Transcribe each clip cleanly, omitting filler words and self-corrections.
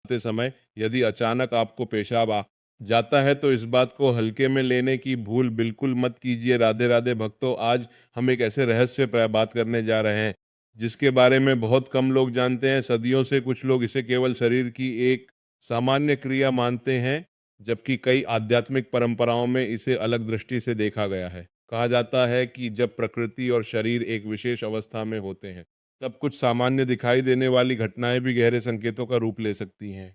करते समय यदि अचानक आपको पेशाब आ जाता है तो इस बात को हल्के में लेने की भूल बिल्कुल मत कीजिए। राधे राधे भक्तों, आज हम एक ऐसे रहस्य पर बात करने जा रहे हैं जिसके बारे में बहुत कम लोग जानते हैं। सदियों से कुछ लोग इसे केवल शरीर की एक सामान्य क्रिया मानते हैं, जबकि कई आध्यात्मिक परंपराओं में इसे अलग दृष्टि से देखा गया है। कहा जाता है कि जब प्रकृति और शरीर एक विशेष अवस्था में होते हैं, तब कुछ सामान्य दिखाई देने वाली घटनाएं भी गहरे संकेतों का रूप ले सकती हैं।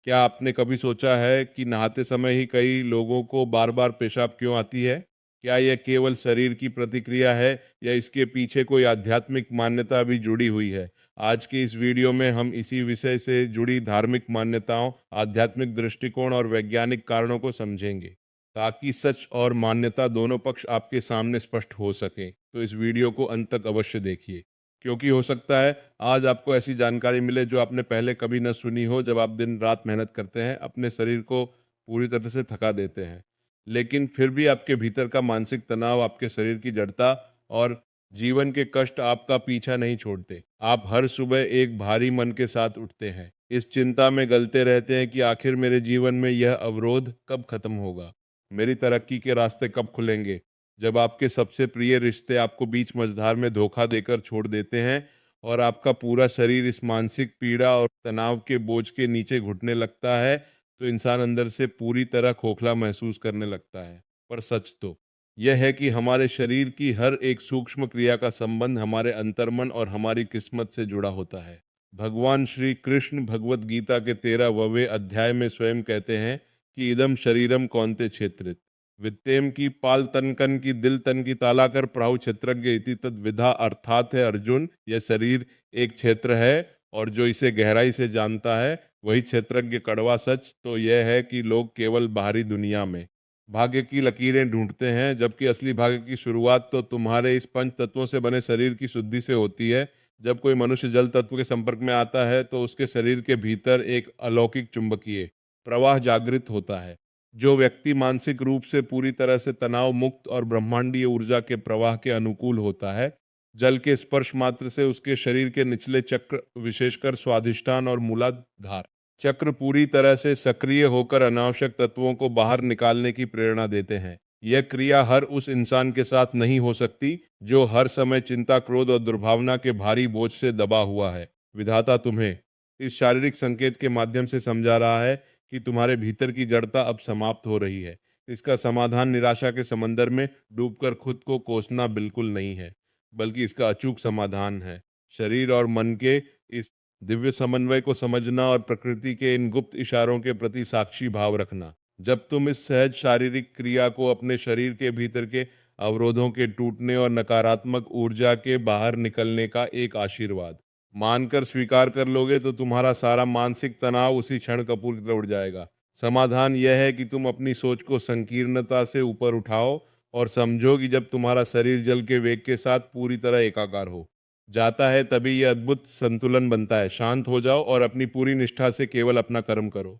क्या आपने कभी सोचा है कि नहाते समय ही कई लोगों को बार बार पेशाब क्यों आती है? क्या यह केवल शरीर की प्रतिक्रिया है या इसके पीछे कोई आध्यात्मिक मान्यता भी जुड़ी हुई है? आज के इस वीडियो में हम इसी विषय से जुड़ी धार्मिक मान्यताओं, आध्यात्मिक दृष्टिकोण और वैज्ञानिक कारणों को समझेंगे, ताकि सच और मान्यता दोनों पक्ष आपके सामने स्पष्ट हो सकें। तो इस वीडियो को अंत तक अवश्य देखिए, क्योंकि हो सकता है आज आपको ऐसी जानकारी मिले जो आपने पहले कभी न सुनी हो। जब आप दिन रात मेहनत करते हैं, अपने शरीर को पूरी तरह से थका देते हैं, लेकिन फिर भी आपके भीतर का मानसिक तनाव, आपके शरीर की जड़ता और जीवन के कष्ट आपका पीछा नहीं छोड़ते। आप हर सुबह एक भारी मन के साथ उठते हैं, इस चिंता में गलते रहते हैं कि आखिर मेरे जीवन में यह अवरोध कब खत्म होगा, मेरी तरक्की के रास्ते कब खुलेंगे। जब आपके सबसे प्रिय रिश्ते आपको बीच मझधार में धोखा देकर छोड़ देते हैं और आपका पूरा शरीर इस मानसिक पीड़ा और तनाव के बोझ के नीचे घुटने लगता है, तो इंसान अंदर से पूरी तरह खोखला महसूस करने लगता है। पर सच तो यह है कि हमारे शरीर की हर एक सूक्ष्म क्रिया का संबंध हमारे अंतर्मन और हमारी किस्मत से जुड़ा होता है। भगवान श्री कृष्ण भगवत गीता के 13वें अध्याय में स्वयं कहते हैं कि इदम शरीरम कौन्ते क्षेत्रित वित्तेम की पाल तनकन की दिल तन की तालाकर प्राहु क्षेत्रज्ञ इति तद विधा। अर्थात है अर्जुन, यह शरीर एक क्षेत्र है और जो इसे गहराई से जानता है वही क्षेत्रज्ञ। कड़वा सच तो यह है कि लोग केवल बाहरी दुनिया में भाग्य की लकीरें ढूंढते हैं, जबकि असली भाग्य की शुरुआत तो तुम्हारे इस पंच तत्वों से बने शरीर की शुद्धि से होती है। जब कोई मनुष्य जल तत्व के संपर्क में आता है तो उसके शरीर के भीतर एक अलौकिक चुंबकीय प्रवाह जागृत होता है। जो व्यक्ति मानसिक रूप से पूरी तरह से तनाव मुक्त और ब्रह्मांडीय ऊर्जा के प्रवाह के अनुकूल होता है, जल के स्पर्श मात्र से उसके शरीर के निचले चक्र, विशेषकर स्वाधिष्ठान और मूलाधार चक्र, पूरी तरह से सक्रिय होकर अनावश्यक तत्वों को बाहर निकालने की प्रेरणा देते हैं। यह क्रिया हर उस इंसान के साथ नहीं हो सकती जो हर समय चिंता, क्रोध और दुर्भावना के भारी बोझ से दबा हुआ है। विधाता तुम्हें इस शारीरिक संकेत के माध्यम से समझा रहा है कि तुम्हारे भीतर की जड़ता अब समाप्त हो रही है। इसका समाधान निराशा के समंदर में डूबकर खुद को कोसना बिल्कुल नहीं है, बल्कि इसका अचूक समाधान है शरीर और मन के इस दिव्य समन्वय को समझना और प्रकृति के इन गुप्त इशारों के प्रति साक्षी भाव रखना। जब तुम इस सहज शारीरिक क्रिया को अपने शरीर के भीतर के अवरोधों के टूटने और नकारात्मक ऊर्जा के बाहर निकलने का एक आशीर्वाद मानकर स्वीकार कर लोगे, तो तुम्हारा सारा मानसिक तनाव उसी क्षण कपूर की तरह उड़ जाएगा। समाधान यह है कि तुम अपनी सोच को संकीर्णता से ऊपर उठाओ और समझो कि जब तुम्हारा शरीर जल के वेग के साथ पूरी तरह एकाकार हो जाता है, तभी यह अद्भुत संतुलन बनता है। शांत हो जाओ और अपनी पूरी निष्ठा से केवल अपना कर्म करो।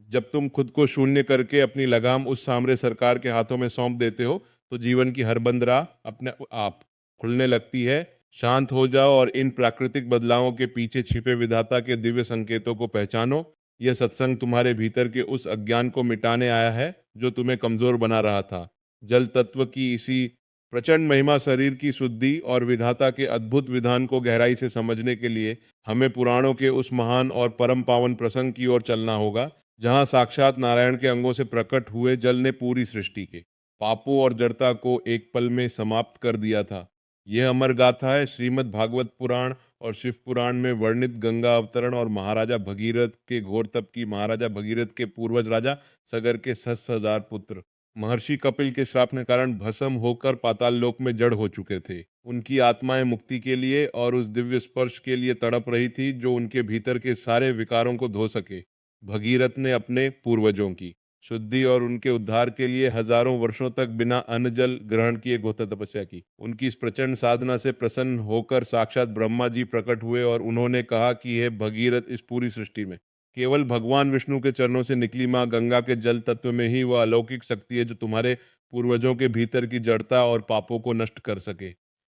जब तुम खुद को शून्य करके अपनी लगाम उस सामरे सरकार के हाथों में सौंप देते हो, तो जीवन की हर बंद राह अपने आप खुलने लगती है। शांत हो जाओ और इन प्राकृतिक बदलावों के पीछे छिपे विधाता के दिव्य संकेतों को पहचानो। यह सत्संग तुम्हारे भीतर के उस अज्ञान को मिटाने आया है जो तुम्हें कमजोर बना रहा था। जल तत्व की इसी प्रचंड महिमा, शरीर की शुद्धि और विधाता के अद्भुत विधान को गहराई से समझने के लिए हमें पुराणों के उस महान और परम पावन प्रसंग की ओर चलना होगा, जहां साक्षात नारायण के अंगों से प्रकट हुए जल ने पूरी सृष्टि के पापों और जड़ता को एक पल में समाप्त कर दिया था। यह अमर गाथा है श्रीमद् भागवत पुराण और शिव पुराण में वर्णित गंगा अवतरण और महाराजा भगीरथ के घोर तप की। महाराजा भगीरथ के पूर्वज राजा सगर के 10,000 पुत्र महर्षि कपिल के श्राप के कारण भस्म होकर पाताल लोक में जड़ हो चुके थे। उनकी आत्माएं मुक्ति के लिए और उस दिव्य स्पर्श के लिए तड़प रही थी जो उनके भीतर के सारे विकारों को धो सके। भगीरथ ने अपने पूर्वजों की शुद्धि और उनके उद्धार के लिए हजारों वर्षों तक बिना अन्न जल ग्रहण किए घोर तपस्या की। उनकी इस प्रचंड साधना से प्रसन्न होकर साक्षात ब्रह्मा जी प्रकट हुए और उन्होंने कहा कि हे भगीरथ, इस पूरी सृष्टि में केवल भगवान विष्णु के चरणों से निकली माँ गंगा के जल तत्व में ही वह अलौकिक शक्ति है जो तुम्हारे पूर्वजों के भीतर की जड़ता और पापों को नष्ट कर सके।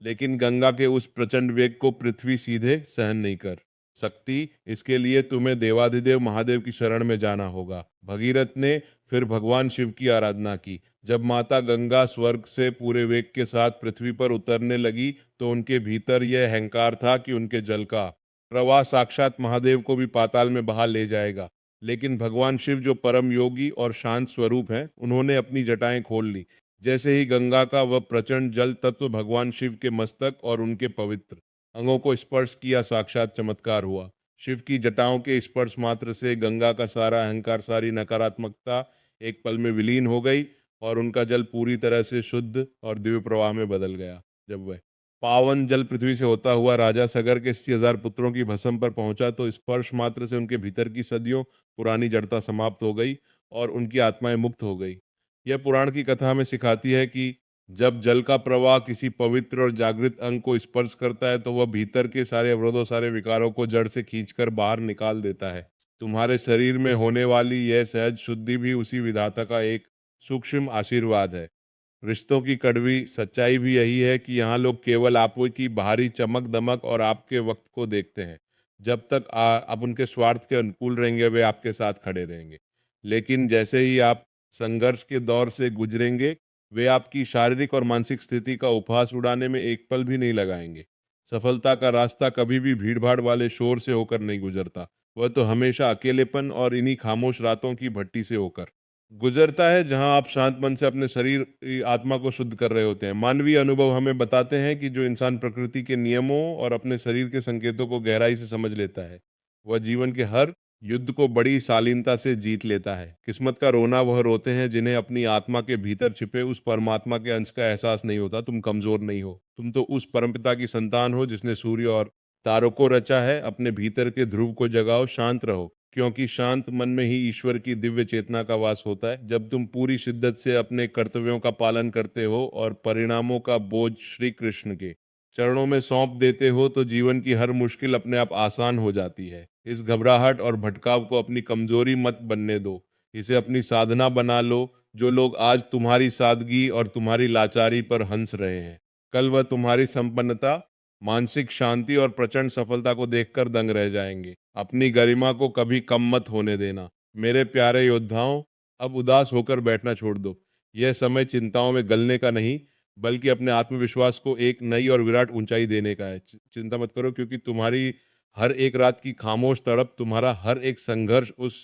लेकिन गंगा के उस प्रचंड वेग को पृथ्वी सीधे सहन नहीं कर शक्ति, इसके लिए तुम्हें देवाधिदेव महादेव की शरण में जाना होगा। भगीरथ ने फिर भगवान शिव की आराधना की। जब माता गंगा स्वर्ग से पूरे वेग के साथ पृथ्वी पर उतरने लगी तो उनके भीतर यह अहंकार था कि उनके जल का प्रवाह साक्षात महादेव को भी पाताल में बहा ले जाएगा। लेकिन भगवान शिव जो परम योगी और शांत स्वरूप हैं, उन्होंने अपनी जटाएं खोल ली। जैसे ही गंगा का वह प्रचंड जल तत्व भगवान शिव के मस्तक और उनके पवित्र अंगों को स्पर्श किया, साक्षात चमत्कार हुआ। शिव की जटाओं के स्पर्श मात्र से गंगा का सारा अहंकार, सारी नकारात्मकता एक पल में विलीन हो गई और उनका जल पूरी तरह से शुद्ध और दिव्य प्रवाह में बदल गया। जब वह पावन जल पृथ्वी से होता हुआ राजा सगर के 80,000 पुत्रों की भस्म पर पहुंचा तो स्पर्श मात्र से उनके भीतर की सदियों पुरानी जड़ता समाप्त हो गई और उनकी आत्माएं मुक्त हो गई। यह पुराण की कथा हमें सिखाती है कि जब जल का प्रवाह किसी पवित्र और जागृत अंग को स्पर्श करता है तो वह भीतर के सारे अवरोधों, सारे विकारों को जड़ से खींचकर बाहर निकाल देता है। तुम्हारे शरीर में होने वाली यह सहज शुद्धि भी उसी विधाता का एक सूक्ष्म आशीर्वाद है। रिश्तों की कड़वी सच्चाई भी यही है कि यहाँ लोग केवल आपकी बाहरी चमक दमक और आपके वक्त को देखते हैं। जब तक आप उनके स्वार्थ के अनुकूल रहेंगे वे आपके साथ खड़े रहेंगे, लेकिन जैसे ही आप संघर्ष के दौर से गुजरेंगे वे आपकी शारीरिक और मानसिक स्थिति का उपहास उड़ाने में एक पल भी नहीं लगाएंगे। सफलता का रास्ता कभी भी भीड़भाड़ वाले शोर से होकर नहीं गुजरता, वह तो हमेशा अकेलेपन और इन्हीं खामोश रातों की भट्टी से होकर गुजरता है, जहां आप शांत मन से अपने शरीर आत्मा को शुद्ध कर रहे होते हैं। मानवीय अनुभव हमें बताते हैं कि जो इंसान प्रकृति के नियमों और अपने शरीर के संकेतों को गहराई से समझ लेता है वह जीवन के हर युद्ध को बड़ी शालीनता से जीत लेता है। किस्मत का रोना वह रोते हैं जिन्हें अपनी आत्मा के भीतर छिपे उस परमात्मा के अंश का एहसास नहीं होता। तुम कमजोर नहीं हो, तुम तो उस परमपिता की संतान हो जिसने सूर्य और तारों को रचा है। अपने भीतर के ध्रुव को जगाओ, शांत रहो, क्योंकि शांत मन में ही ईश्वर की दिव्य चेतना का वास होता है। जब तुम पूरी शिद्दत से अपने कर्तव्यों का पालन करते हो और परिणामों का बोझ श्री कृष्ण के चरणों में सौंप देते हो तो जीवन की हर मुश्किल अपने आप आसान हो जाती है। इस घबराहट और भटकाव को अपनी कमजोरी मत बनने दो, इसे अपनी साधना बना लो। जो लोग आज तुम्हारी सादगी और तुम्हारी लाचारी पर हंस रहे हैं, कल वह तुम्हारी संपन्नता, मानसिक शांति और प्रचंड सफलता को देखकर दंग रह जाएंगे। अपनी गरिमा को कभी कम मत होने देना। मेरे प्यारे योद्धाओं, अब उदास होकर बैठना छोड़ दो। यह समय चिंताओं में गलने का नहीं, बल्कि अपने आत्मविश्वास को एक नई और विराट ऊंचाई देने का है। चिंता मत करो, क्योंकि तुम्हारी हर एक रात की खामोश तड़प, तुम्हारा हर एक संघर्ष उस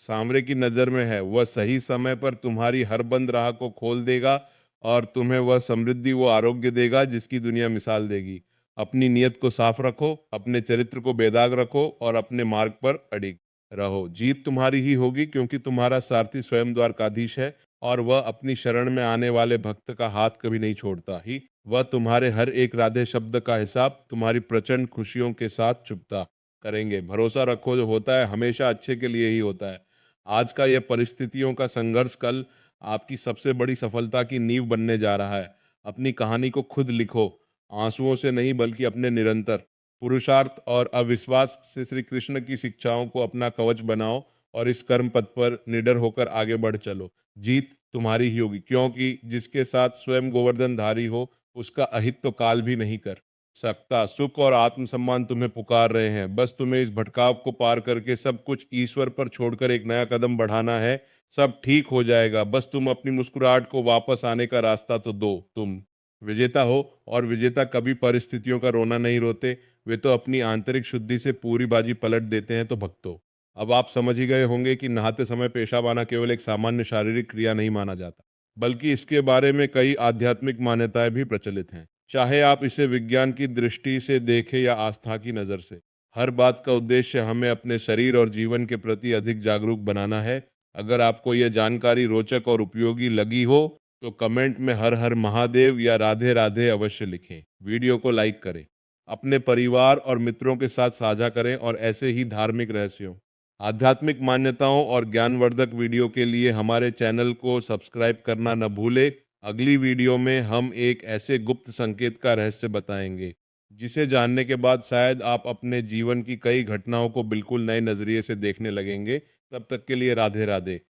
सांवरे की नज़र में है। वह सही समय पर तुम्हारी हर बंद राह को खोल देगा और तुम्हें वह समृद्धि, वो आरोग्य देगा जिसकी दुनिया मिसाल देगी। अपनी नीयत को साफ रखो, अपने चरित्र को बेदाग रखो और अपने मार्ग पर अडिग रहो। जीत तुम्हारी ही होगी, क्योंकि तुम्हारा सारथी स्वयं द्वारकाधीश है और वह अपनी शरण में आने वाले भक्त का हाथ कभी नहीं छोड़ता ही। वह तुम्हारे हर एक राधे शब्द का हिसाब तुम्हारी प्रचंड खुशियों के साथ चुकता करेंगे। भरोसा रखो, जो होता है हमेशा अच्छे के लिए ही होता है। आज का यह परिस्थितियों का संघर्ष कल आपकी सबसे बड़ी सफलता की नींव बनने जा रहा है। अपनी कहानी को खुद लिखो, आंसुओं से नहीं बल्कि अपने निरंतर पुरुषार्थ और अविश्वास से श्री कृष्ण की शिक्षाओं को अपना कवच बनाओ और इस कर्म पथ पर निडर होकर आगे बढ़ चलो। जीत तुम्हारी ही होगी, क्योंकि जिसके साथ स्वयं गोवर्धन धारी हो उसका अहित तो काल भी नहीं कर सकता। सुख और आत्मसम्मान तुम्हें पुकार रहे हैं, बस तुम्हें इस भटकाव को पार करके सब कुछ ईश्वर पर छोड़कर एक नया कदम बढ़ाना है। सब ठीक हो जाएगा, बस तुम अपनी मुस्कुराहट को वापस आने का रास्ता तो दो। तुम विजेता हो और विजेता कभी परिस्थितियों का रोना नहीं रोते, वे तो अपनी आंतरिक शुद्धि से पूरी बाजी पलट देते हैं। तो भक्तों, अब आप समझ ही गए होंगे कि नहाते समय पेशाब आना केवल एक सामान्य शारीरिक क्रिया नहीं माना जाता, बल्कि इसके बारे में कई आध्यात्मिक मान्यताएं भी प्रचलित हैं। चाहे आप इसे विज्ञान की दृष्टि से देखें या आस्था की नज़र से, हर बात का उद्देश्य हमें अपने शरीर और जीवन के प्रति अधिक जागरूक बनाना है। अगर आपको यह जानकारी रोचक और उपयोगी लगी हो तो कमेंट में हर हर महादेव या राधे राधे अवश्य लिखें। वीडियो को लाइक करें, अपने परिवार और मित्रों के साथ साझा करें और ऐसे ही धार्मिक रहस्यों, आध्यात्मिक मान्यताओं और ज्ञानवर्धक वीडियो के लिए हमारे चैनल को सब्सक्राइब करना न भूलें। अगली वीडियो में हम एक ऐसे गुप्त संकेत का रहस्य बताएंगे जिसे जानने के बाद शायद आप अपने जीवन की कई घटनाओं को बिल्कुल नए नजरिए से देखने लगेंगे। तब तक के लिए राधे राधे।